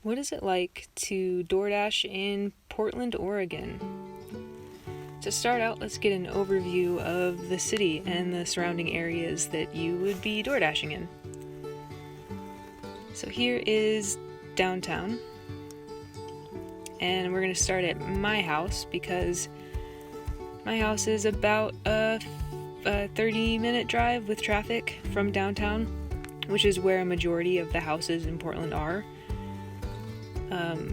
What is it like to Doordash in Portland, Oregon? To start out, let's get an overview of the city and the surrounding areas that you would be Doordashing in. So here is downtown, and we're going to start at my house because my house is about a 30-minute drive with traffic from downtown, which is where a majority of the houses in Portland are.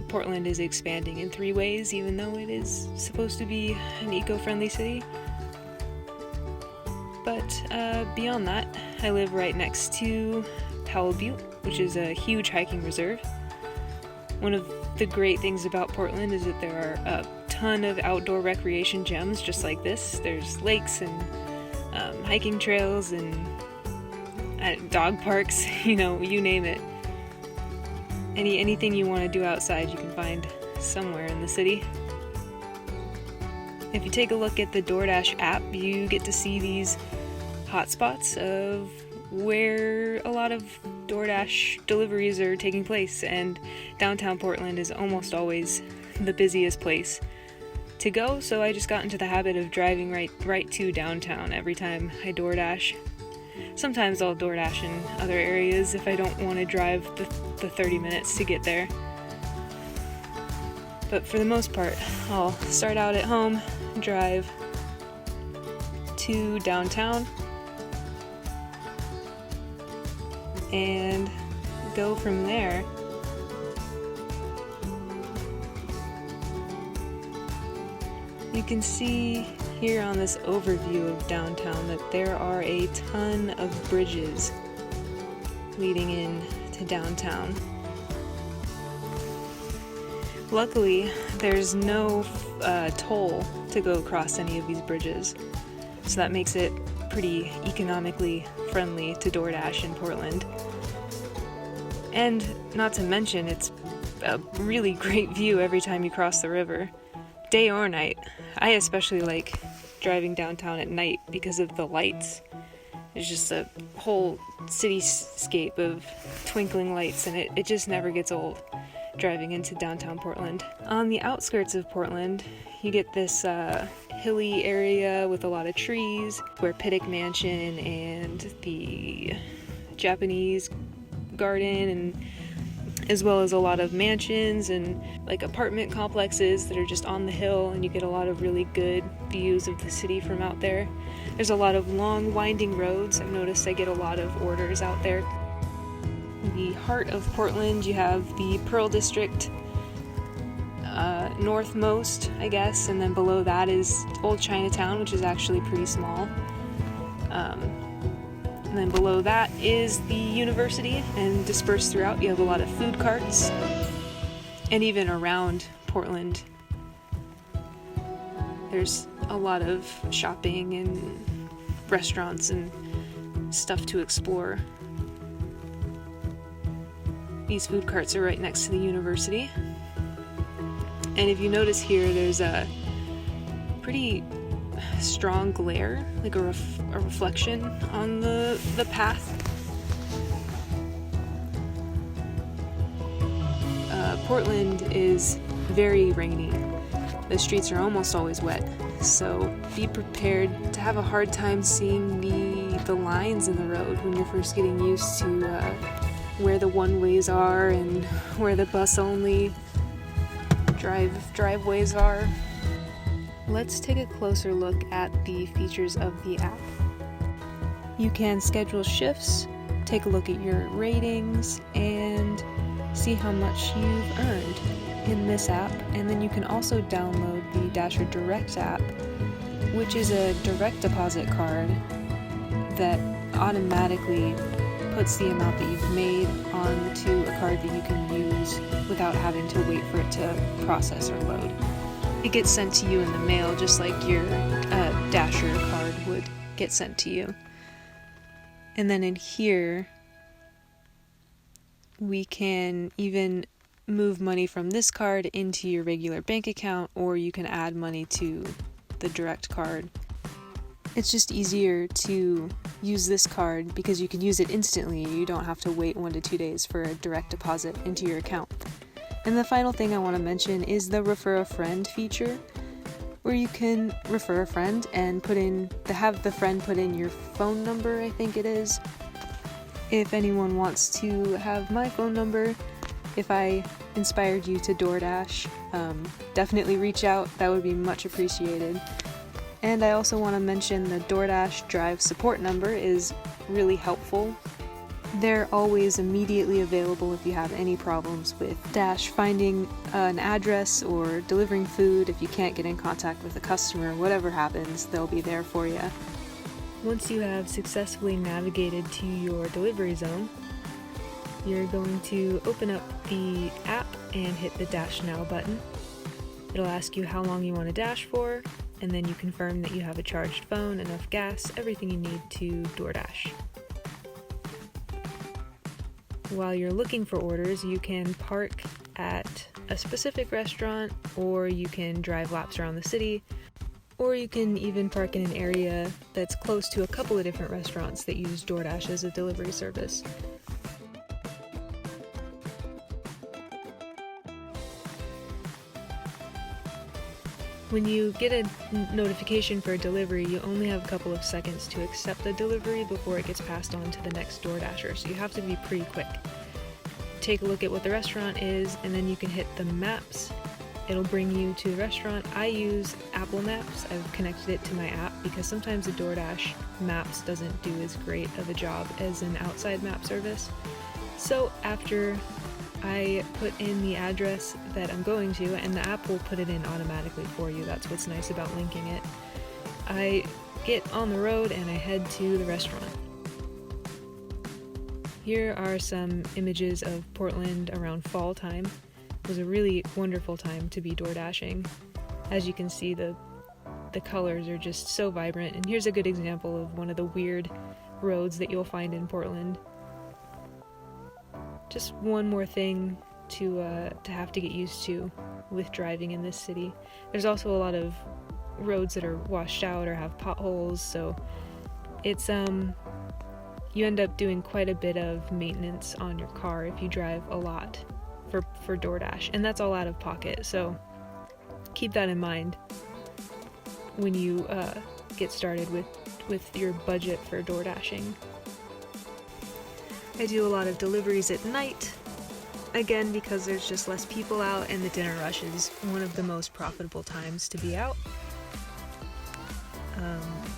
Portland is expanding in 3 ways, even though it is supposed to be an eco-friendly city. But beyond that, I live right next to Powell Butte, which is a huge hiking reserve. One of the great things about Portland is that there are a ton of outdoor recreation gems just like this. There's lakes and hiking trails and dog parks, you name it. Anything you want to do outside, you can find somewhere in the city. If you take a look at the Doordash app, you get to see these hotspots of where a lot of Doordash deliveries are taking place, and downtown Portland is almost always the busiest place to go, so I just got into the habit of driving right to downtown every time I Doordash. Sometimes I'll Doordash in other areas if I don't want to drive the 30 minutes to get there. But for the most part, I'll start out at home, drive to downtown, and go from there. You can see here on this overview of downtown that there are a ton of bridges leading in to downtown. Luckily, there's no toll to go across any of these bridges, so that makes it pretty economically friendly to Doordash in Portland. And not to mention, it's a really great view every time you cross the river, day or night. I especially like driving downtown at night because of the lights. It's just a whole cityscape of twinkling lights, and it just never gets old driving into downtown Portland. On the outskirts of Portland, you get this hilly area with a lot of trees where Pittock Mansion and the Japanese garden, and as well as a lot of mansions and like apartment complexes that are just on the hill, and you get a lot of really good views of the city from out there. There's a lot of long winding roads. I've noticed I get a lot of orders out there. In the heart of Portland, you have the Pearl District, northmost, I guess, and then below that is Old Chinatown, which is actually pretty small. And then below that is the university, and dispersed throughout you have a lot of food carts. And even around Portland, there's a lot of shopping and restaurants and stuff to explore. These food carts are right next to the university. And if you notice here, there's a pretty strong glare, like a reflection on the path. Portland is very rainy. The streets are almost always wet, so be prepared to have a hard time seeing the lines in the road when you're first getting used to where the one-ways are and where the bus-only driveways are. Let's take a closer look at the features of the app. You can schedule shifts, take a look at your ratings, and see how much you've earned in this app. And then you can also download the Dasher Direct app, which is a direct deposit card that automatically puts the amount that you've made onto a card that you can use without having to wait for it to process or load. It gets sent to you in the mail just like your Dasher card would get sent to you. And then in here, we can even move money from this card into your regular bank account, or you can add money to the direct card. It's just easier to use this card because you can use it instantly. You don't have to wait 1 to 2 days for a direct deposit into your account. And the final thing I want to mention is the refer a friend feature, where you can refer a friend and have the friend put in your phone number, I think it is. If anyone wants to have my phone number, if I inspired you to DoorDash, definitely reach out. That would be much appreciated. And I also want to mention the DoorDash Drive support number is really helpful. They're always immediately available if you have any problems with Dash finding an address or delivering food. If you can't get in contact with a customer, whatever happens, they'll be there for you. Once you have successfully navigated to your delivery zone, you're going to open up the app and hit the Dash Now button. It'll ask you how long you want to dash for, and then you confirm that you have a charged phone, enough gas, everything you need to DoorDash. While you're looking for orders, you can park at a specific restaurant, or you can drive laps around the city, or you can even park in an area that's close to a couple of different restaurants that use DoorDash as a delivery service. When you get a notification for a delivery, you only have a couple of seconds to accept the delivery before it gets passed on to the next DoorDasher, so you have to be pretty quick. Take a look at what the restaurant is, and then you can hit the maps. It'll bring you to the restaurant. I use Apple Maps. I've connected it to my app because sometimes the DoorDash Maps doesn't do as great of a job as an outside map service. So after I put in the address that I'm going to, and the app will put it in automatically for you. That's what's nice about linking it. I get on the road and I head to the restaurant. Here are some images of Portland around fall time. It was a really wonderful time to be DoorDashing. As you can see, the colors are just so vibrant, and here's a good example of one of the weird roads that you'll find in Portland. Just one more thing to have to get used to with driving in this city. There's also a lot of roads that are washed out or have potholes, so it's you end up doing quite a bit of maintenance on your car if you drive a lot for DoorDash, and that's all out of pocket, so keep that in mind when you get started with your budget for DoorDashing. I do a lot of deliveries at night, again because there's just less people out, and the dinner rush is one of the most profitable times to be out.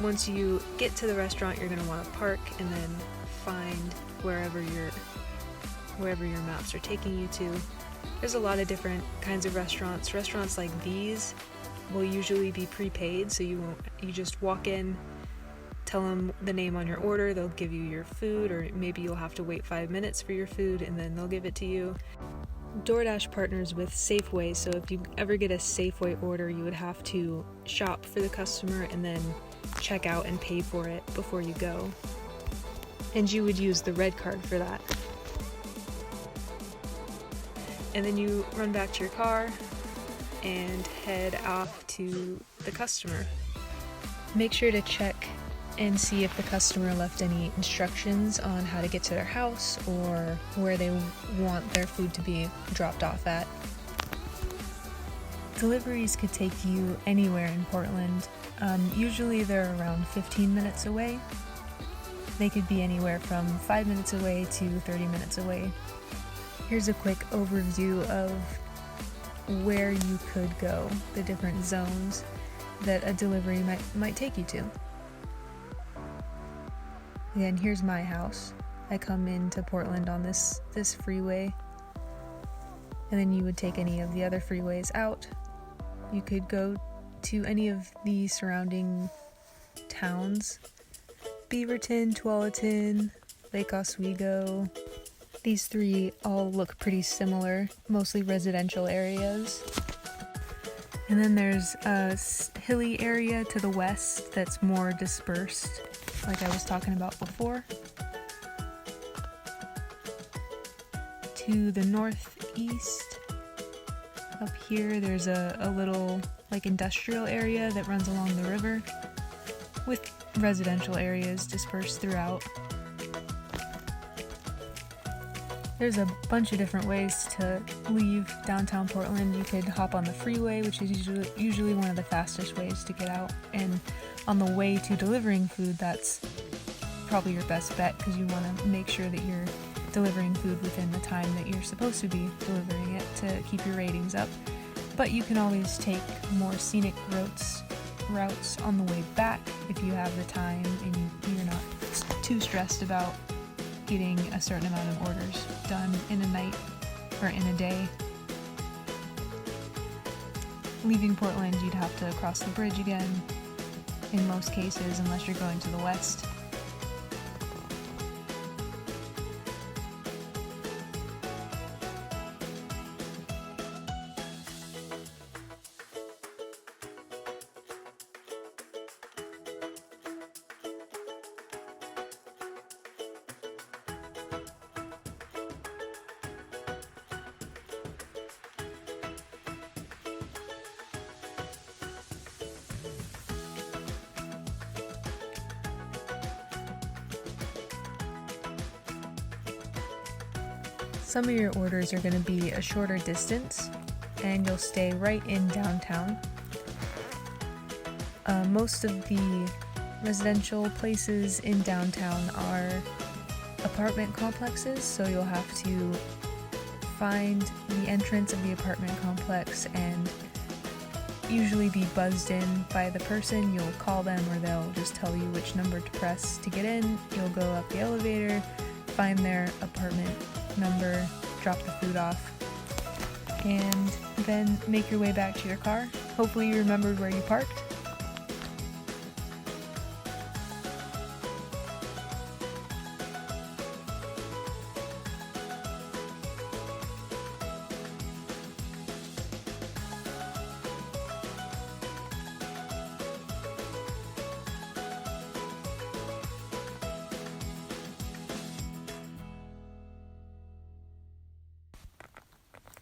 Once you get to the restaurant, you're going to want to park and then find wherever your maps are taking you to. There's a lot of different kinds of restaurants. Restaurants like these will usually be prepaid, so you just walk in, tell them the name on your order, they'll give you your food, or maybe you'll have to wait 5 minutes for your food and then they'll give it to you. DoorDash partners with Safeway, so if you ever get a Safeway order, you would have to shop for the customer and then check out and pay for it before you go. And you would use the red card for that. And then you run back to your car and head off to the customer. Make sure to check and see if the customer left any instructions on how to get to their house or where they want their food to be dropped off at. Deliveries could take you anywhere in Portland. Usually they're around 15 minutes away. They could be anywhere from 5 minutes away to 30 minutes away. Here's a quick overview of where you could go, the different zones that a delivery might take you to. Again, here's my house. I come into Portland on this freeway, and then you would take any of the other freeways out. You could go to any of the surrounding towns. Beaverton, Tualatin, Lake Oswego. These three all look pretty similar, mostly residential areas. And then there's a hilly area to the west that's more dispersed, like I was talking about before. To the northeast, up here, there's a little like industrial area that runs along the river with residential areas dispersed throughout. There's a bunch of different ways to leave downtown Portland. You could hop on the freeway, which is usually one of the fastest ways to get out. And on the way to delivering food, that's probably your best bet because you want to make sure that you're delivering food within the time that you're supposed to be delivering it to keep your ratings up. But you can always take more scenic routes on the way back if you have the time and you're not too stressed about getting a certain amount of orders done in a night or in a day. Leaving Portland, you'd have to cross the bridge again in most cases, unless you're going to the west. Some of your orders are going to be a shorter distance, and you'll stay right in downtown. Most of the residential places in downtown are apartment complexes, so you'll have to find the entrance of the apartment complex and usually be buzzed in by the person. You'll call them or they'll just tell you which number to press to get in. You'll go up the elevator, find their apartment number, drop the food off, and then make your way back to your car. Hopefully you remembered where you parked.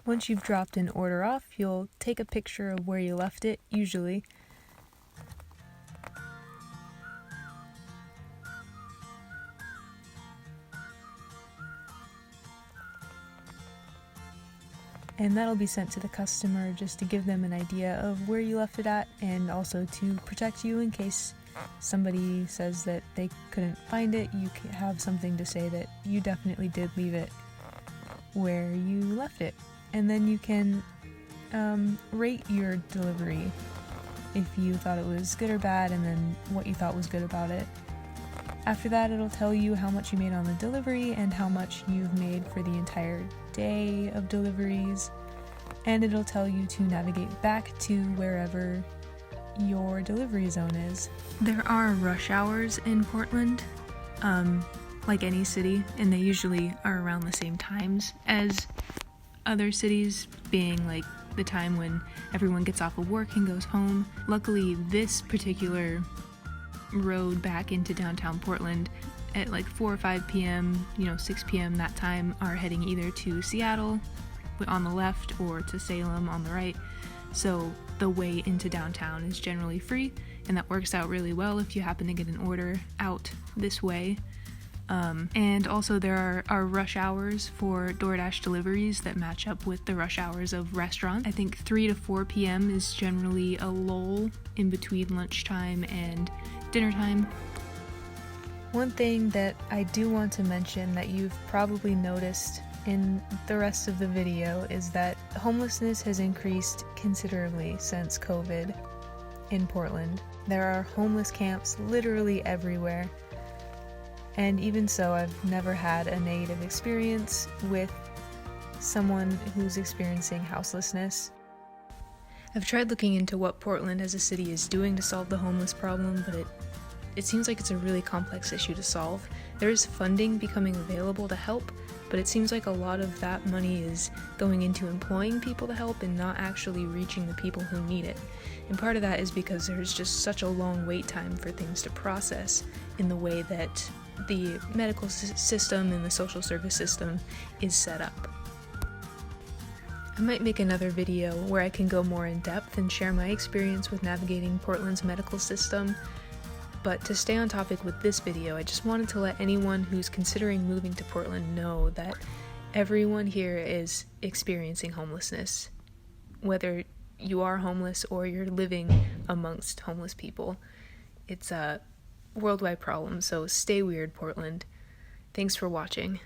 Once you've dropped an order off, you'll take a picture of where you left it, usually. And that'll be sent to the customer just to give them an idea of where you left it at, and also to protect you in case somebody says that they couldn't find it. You can have something to say that you definitely did leave it where you left it. And then you can rate your delivery if you thought it was good or bad, and then what you thought was good about it. After that, it'll tell you how much you made on the delivery and how much you've made for the entire day of deliveries, and it'll tell you to navigate back to wherever your delivery zone is. There are rush hours in Portland, like any city, and they usually are around the same times as other cities, being like the time when everyone gets off of work and goes home. Luckily, this particular road back into downtown Portland at like 4 or 5 p.m., 6 p.m. that time, are heading either to Seattle on the left or to Salem on the right. So the way into downtown is generally free, and that works out really well if you happen to get an order out this way. And also there are rush hours for Doordash deliveries that match up with the rush hours of restaurants. I think 3 to 4 p.m. is generally a lull in between lunchtime and dinner time. One thing that I do want to mention that you've probably noticed in the rest of the video is that homelessness has increased considerably since COVID in Portland. There are homeless camps literally everywhere. And even so, I've never had a negative experience with someone who's experiencing houselessness. I've tried looking into what Portland as a city is doing to solve the homeless problem, but it seems like it's a really complex issue to solve. There is funding becoming available to help, but it seems like a lot of that money is going into employing people to help and not actually reaching the people who need it. And part of that is because there's just such a long wait time for things to process in the way that the medical system and the social service system is set up. I might make another video where I can go more in depth and share my experience with navigating Portland's medical system, but to stay on topic with this video, I just wanted to let anyone who's considering moving to Portland know that Everyone here is experiencing homelessness. Whether you are homeless or you're living amongst homeless people, it's a worldwide problem, so stay weird, Portland. Thanks for watching.